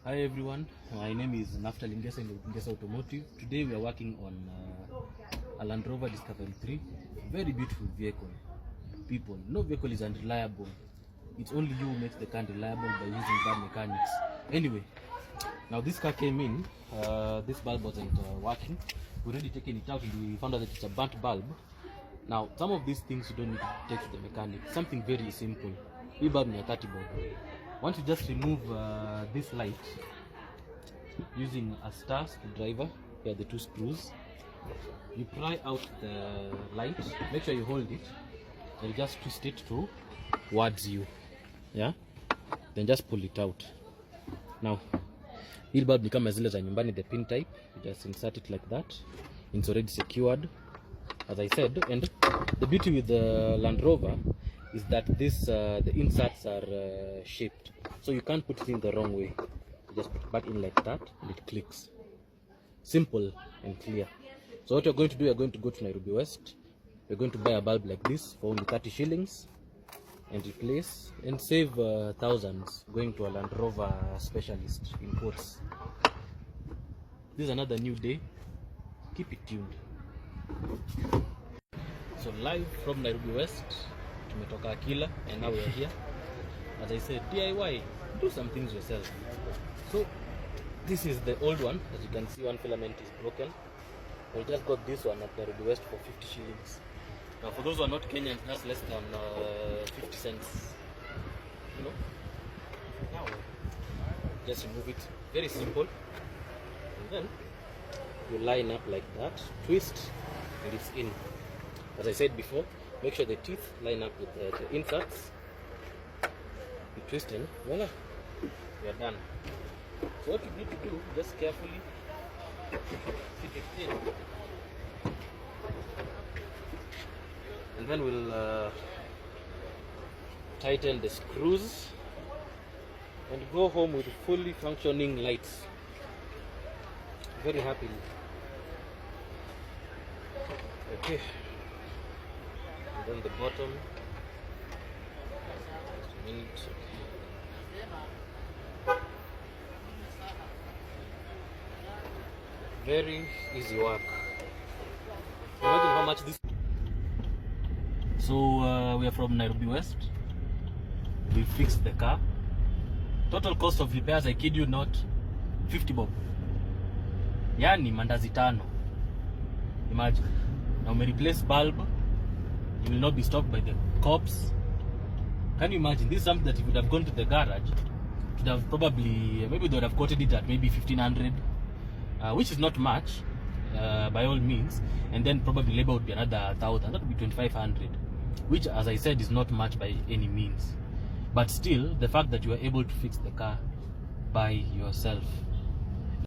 Hi everyone, my name is Naftali Ngesa in Ngesa Automotive. Today we are working on a Land Rover Discovery 3. Very beautiful vehicle. People, no vehicle is unreliable. It's only you who makes the car reliable by using bad mechanics. Anyway, now this car came in, this bulb wasn't working. We already taken it out and we found out that it's a burnt bulb. Now, some of these things you don't need to take to the mechanic. Something very simple. This bulb is a 30 bulb. Once you just remove this light using a star screwdriver, here are the two screws. You pry out the light, make sure you hold it, and you just twist it towards you. Yeah? Then just pull it out. Now, this bulb becomes as little as nyumbani, the pin type. You just insert it like that. It's already secured, as I said. And the beauty with the Land Rover is that this the inserts are shaped, so you can't put it in the wrong way. You just put it back in like that and it clicks. Simple and clear. So what you're going to do, you're going to go to Nairobi West. You're going to buy a bulb like this for only 30 shillings and replace and save thousands going to a Land Rover specialist in quotes. This is another new day. Keep it tuned. So live from Nairobi West, tumetoka Akila and now we are here. As I said, DIY, do some things yourself. So this is the old one. As you can see, one filament is broken. We just got this one at Nairobi West for 50 shillings. Now for those who are not Kenyans, that's less than 50 cents. You know? Now just remove it. Very simple. And then you line up like that, twist, and it's in. As I said before, make sure the teeth line up with the inserts. You twist and voila, we are done. So what you need to do, just carefully fit it in. And then we'll tighten the screws and go home with fully functioning lights. Very happily. Okay. And then the bottom. Just a minute. Very easy work. Imagine how much this. So we are from Nairobi West. We fixed the car. Total cost of repairs, I kid you not, 50 bob. Yani mandazi tano. Imagine. Now we replace bulb. You will not be stopped by the cops. Can you imagine? This is something that if you would have gone to the garage, it would have probably, maybe they would have quoted it at maybe 1500, which is not much by all means. And then probably labor would be another 1000, that would be 2500, which, as I said, is not much by any means. But still, the fact that you are able to fix the car by yourself